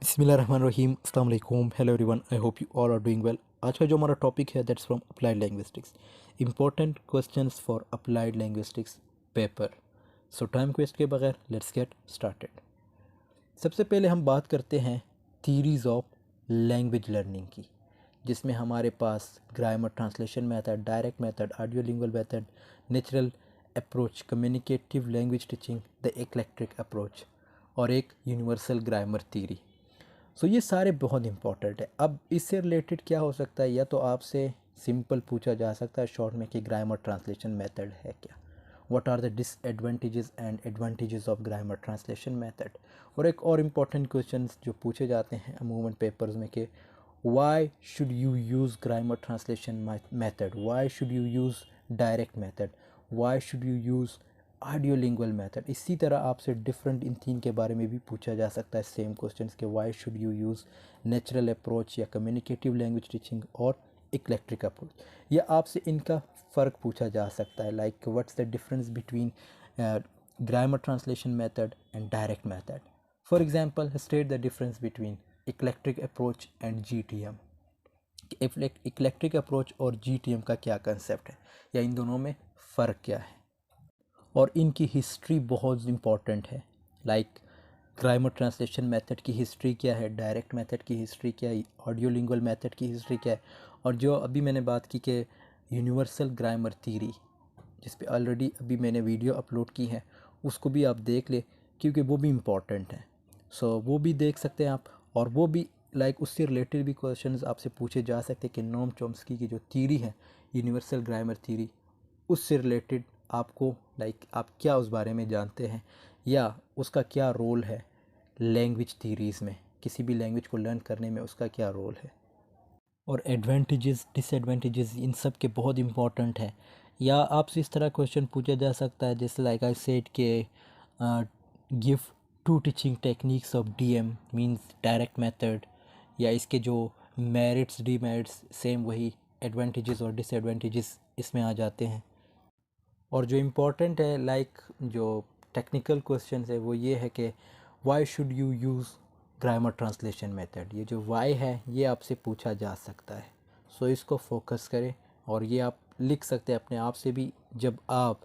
बिस्मिल्लाहिर्रहमानिर्रहीम अस्सलाम वालेकुम hello everyone I hope you all are doing well. आज का जो हमारा टॉपिक है that's from applied linguistics important questions for applied linguistics paper. So time waste के बगैर लेट्स गेट स्टार्टेड। सबसे पहले हम बात करते हैं थीरीज ऑफ लैंग्वेज लर्निंग की, जिसमें हमारे पास grammar translation method, direct method, audio lingual method, natural approach, communicative language teaching, the eclectic approach और एक यूनिवर्सल ग्रामर थीरी। सो ये सारे बहुत इंपॉर्टेंट है। अब इससे रिलेटेड क्या हो सकता है, या तो आपसे सिंपल पूछा जा सकता है शॉर्ट में कि ग्रामर ट्रांसलेशन मेथड है क्या, what are the disadvantages and advantages of grammar translation method. और एक और इम्पॉर्टेंट क्वेश्चन जो पूछे जाते हैं अमूमन पेपर्स में कि why should you use grammar translation method, why should you use direct method, why should you use audio lingual method. इसी तरह आपसे डिफरेंट इन तीन के बारे में भी पूछा जा सकता है सेम क्वेश्चंस के why should you use natural approach या कम्युनिकेटिव लैंग्वेज टीचिंग और इक्लेक्ट्रिक अप्रोच, या आपसे इनका फ़र्क पूछा जा सकता है like what's the difference between grammar translation method and direct method. For example state the difference between eclectic approach and GTM. Eclectic approach और जीटीएम का क्या कंसेप्ट है, या इन दोनों में फ़र्क क्या है, और इनकी हिस्ट्री बहुत इम्पॉर्टेंट है। लाइक ग्रामर ट्रांसलेशन मेथड की हिस्ट्री क्या है, डायरेक्ट मेथड की हिस्ट्री क्या है, ऑडियो लिंगुअल मेथड की हिस्ट्री क्या है, और जो अभी मैंने बात की कि यूनिवर्सल ग्रामर थ्योरी, जिस पे ऑलरेडी अभी मैंने वीडियो अपलोड की है, उसको भी आप देख ले क्योंकि वो भी इम्पॉर्टेंट है। सो वो भी देख सकते हैं आप, और वो भी उससे रिलेटेड भी क्वेश्चंस आपसे पूछे जा सकते हैं कि नोम चॉम्स्की की जो थ्योरी है यूनिवर्सल ग्रामर थ्योरी, उससे रिलेटेड आपको आप क्या उस बारे में जानते हैं, या उसका क्या रोल है लैंग्वेज थीरीज़ में, किसी भी लैंग्वेज को लर्न करने में उसका क्या रोल है, और एडवांटेजेस डिसएडवांटेजेस इन सब के बहुत इंपॉर्टेंट है। या आपसे इस तरह क्वेश्चन पूछा जा सकता है जैसे लाइक आई सेड के give two teaching techniques of DM means direct method, या इसके जो मेरिट्स डीमेरिट्स सेम वही एडवांटेजेस और डिसएडवांटेजेस इसमें आ जाते हैं। और जो इम्पोर्टेंट है जो टेक्निकल क्वेश्चन है वो ये है कि why should you use grammar translation method. ये जो वाई है ये आपसे पूछा जा सकता है, सो इसको फोकस करें, और ये आप लिख सकते हैं अपने आप से भी जब आप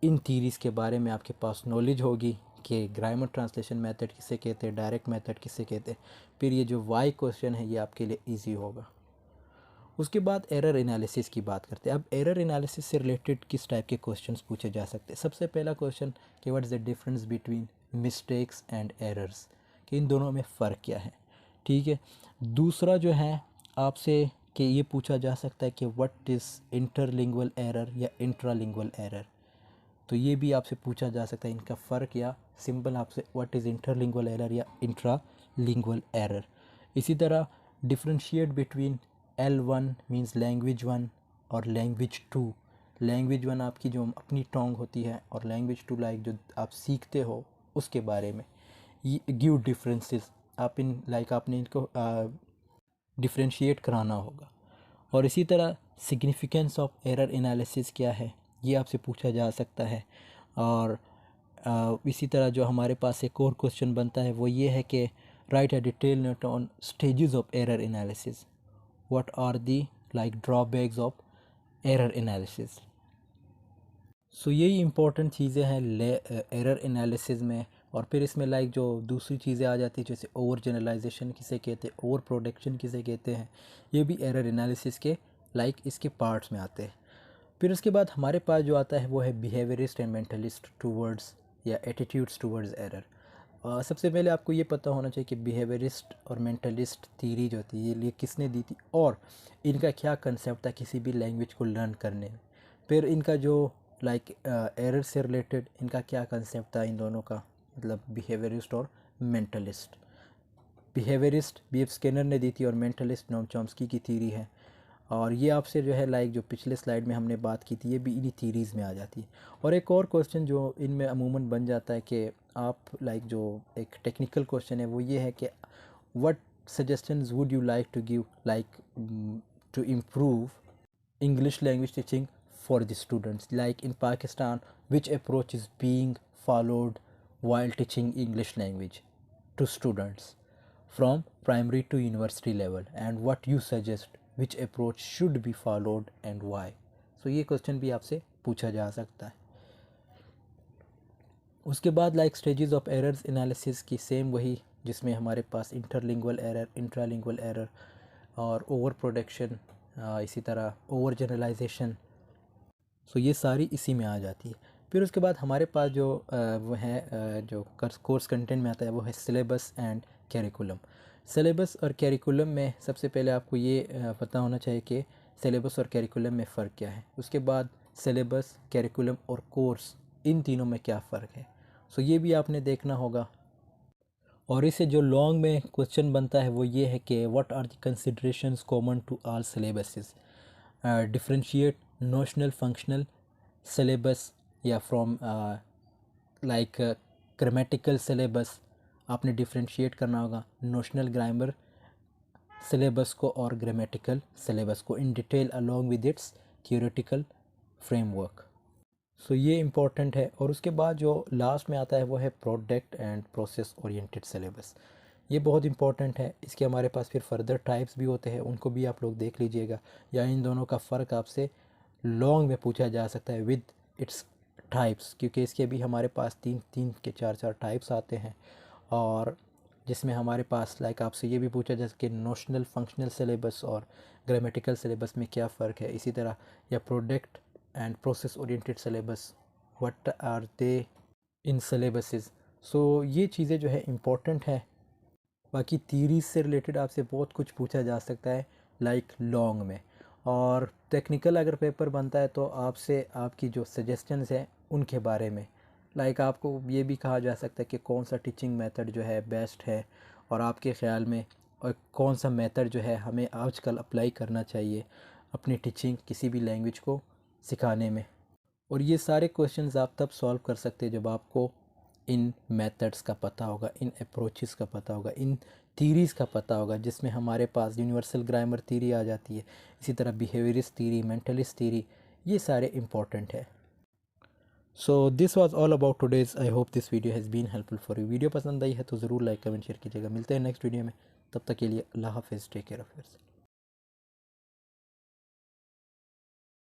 इन थीरीज़ के बारे में आपके पास नॉलेज होगी कि ग्रामर ट्रांसलेशन मेथड किसे कहते हैं, डायरेक्ट मेथड किसे कहते हैं, फिर ये जो वाई क्वेश्चन है ये आपके लिए ईजी होगा। उसके बाद एरर एनालिसिस की बात करते हैं। अब एरर एनालिसिस से रिलेटेड किस टाइप के क्वेश्चंस पूछे जा सकते हैं। सबसे पहला क्वेश्चन कि what is the difference between mistakes and errors, कि इन दोनों में फ़र्क क्या है। ठीक है। दूसरा जो है आपसे कि ये पूछा जा सकता है कि व्हाट इज़ इंटरलिंगुअल एरर या इंट्रालिंगुअल एरर, तो ये भी आपसे पूछा जा सकता है इनका फ़र्क, या सिंपल आपसे व्हाट इज़ इंटरलिंगुअल एरर या इंट्रालिंगुअल एरर। इसी तरह differentiate between L1 means language one और लैंग्वेज टू। लैंग्वेज वन आपकी जो अपनी टोंग होती है, और लैंग्वेज टू जो आप सीखते हो उसके बारे में। ये गिव डिफरेंसेस, आप आपने इनको डिफ्रेंशिएट कराना होगा। और इसी तरह सिग्निफिकेंस ऑफ एरर एनालिसिस क्या है ये आपसे पूछा जा सकता है। और इसी तरह जो हमारे पास एक और क्वेश्चन बनता है वो ये है कि write a detail note on stages of error analysis, what are the drawbacks of error analysis. So यही इंपॉर्टेंट चीज़ें हैं एरर एनालिसिस में। और फिर इसमें जो दूसरी चीज़ें आ जाती है जैसे ओवर जनरलाइजेशन किसे कहते हैं, ओवर प्रोडक्शन किसे कहते हैं, ये भी एरर एनालिसिस के इसके पार्ट्स में आते हैं। फिर उसके बाद हमारे पास जो आता है वो है बिहेवियरिस्ट एंड मेंटलिस्ट टूवर्ड्स या एटीट्यूड्स टूवर्ड्स एरर। सबसे पहले आपको ये पता होना चाहिए कि बिहेवियरिस्ट और मेंटलिस्ट थीरी जो थी ये किसने दी थी, और इनका क्या कंसेप्ट था किसी भी लैंग्वेज को लर्न करने में। फिर इनका जो एरर से रिलेटेड इनका क्या कंसेप्ट था इन दोनों का, मतलब बिहेवियरिस्ट और mentalist. Behaviourist B F Skinner ने दी थी और मेंटलिस्ट नोम चॉम्स्की की थीरी है। और ये आपसे जो है जो पिछले स्लाइड में हमने बात की थी ये भी इन्हीं थीरीज़ में आ जाती है। और एक और क्वेश्चन जो इनमें अमूमन बन जाता है कि आप जो एक टेक्निकल क्वेश्चन है वो ये है कि what suggestions would you like to give to improve English language teaching for the students, like in Pakistan which approach is being followed while teaching English language to students. From primary to university level and what you suggest which approach should be followed and why. So ये question भी आपसे पूछा जा सकता है। उसके बाद like stages of errors analysis की सेम वही, जिसमें हमारे पास इंटरलिंगुअल एरर, इंट्रालिंगुअल एरर और ओवर प्रोडक्शन, इसी तरह ओवर जनरलाइजेशन। सो ये सारी इसी में आ जाती है। फिर उसके बाद हमारे पास जो वो है जो कोर्स कंटेंट में आता है वो है सिलेबस एंड कैरिकुलम। सिलेबस और कैरिकुलम में सबसे पहले आपको ये पता होना चाहिए कि सिलेबस और कैरिकुलम में फ़र्क क्या है। उसके बाद सिलेबस, कैरिकुलम और कोर्स, इन तीनों में क्या फ़र्क है, सो ये भी आपने देखना होगा। और इससे जो लॉन्ग में क्वेश्चन बनता है वो ये है कि what are the considerations common to all syllabuses, differentiate notional functional syllabus या फ्रॉम लाइक ग्रामेटिकल सिलेबस। आपने डिफरेंशिएट करना होगा नोशनल ग्रामर सिलेबस को और ग्रामेटिकल सिलेबस को in detail along with its theoretical framework. So ये इम्पोर्टेंट है। और उसके बाद जो लास्ट में आता है वो है product and process oriented syllabus. ये बहुत इंपॉर्टेंट है। इसके हमारे पास फिर फर्दर टाइप्स भी होते हैं, उनको भी आप लोग देख लीजिएगा, या इन दोनों का फ़र्क आपसे लॉन्ग में पूछा जा सकता है विद इट्स टाइप्स, क्योंकि इसके भी हमारे पास तीन के चार टाइप्स आते हैं। और जिसमें हमारे पास लाइक आपसे ये भी पूछा जा सके नोशनल फंक्शनल सिलेबस और ग्रामेटिकल सिलेबस में क्या फ़र्क है, इसी तरह या product and process oriented syllabus, what are they in syllabuses. So ये चीज़ें जो है इम्पोर्टेंट है। बाकी थीरीज से रिलेटेड आपसे बहुत कुछ पूछा जा सकता है लाइक लॉन्ग में। और टेक्निकल अगर पेपर बनता है तो आपसे आपकी जो सजेशंस हैं उनके बारे में, लाइक आपको ये भी कहा जा सकता है कि कौन सा टीचिंग मेथड जो है बेस्ट है, और आपके ख़्याल में और कौन सा मेथड जो है हमें आजकल अप्लाई करना चाहिए अपनी टीचिंग किसी भी लैंग्वेज को सिखाने में। और ये सारे क्वेश्चंस आप तब सॉल्व कर सकते हैं जब आपको इन मेथड्स का पता होगा, इन अप्रोचेस का पता होगा, इन थीरीज़ का पता होगा, जिसमें हमारे पास यूनिवर्सल ग्रामर थीरी आ जाती है, इसी तरह बिहेवियरिस्ट थीरी, मेंटलिस्ट थीरी, ये सारे इंपॉर्टेंट है। So this was all about today's. I hope this video has been helpful for you. Video पसंद आई है तो ज़रूर लाइक कमेंट शेयर कीजिएगा। मिलते हैं नेक्स्ट वीडियो में, तब तक के लिए अल्लाह हाफिज़, टेक केयर ऑफ़ योरसेल्फ।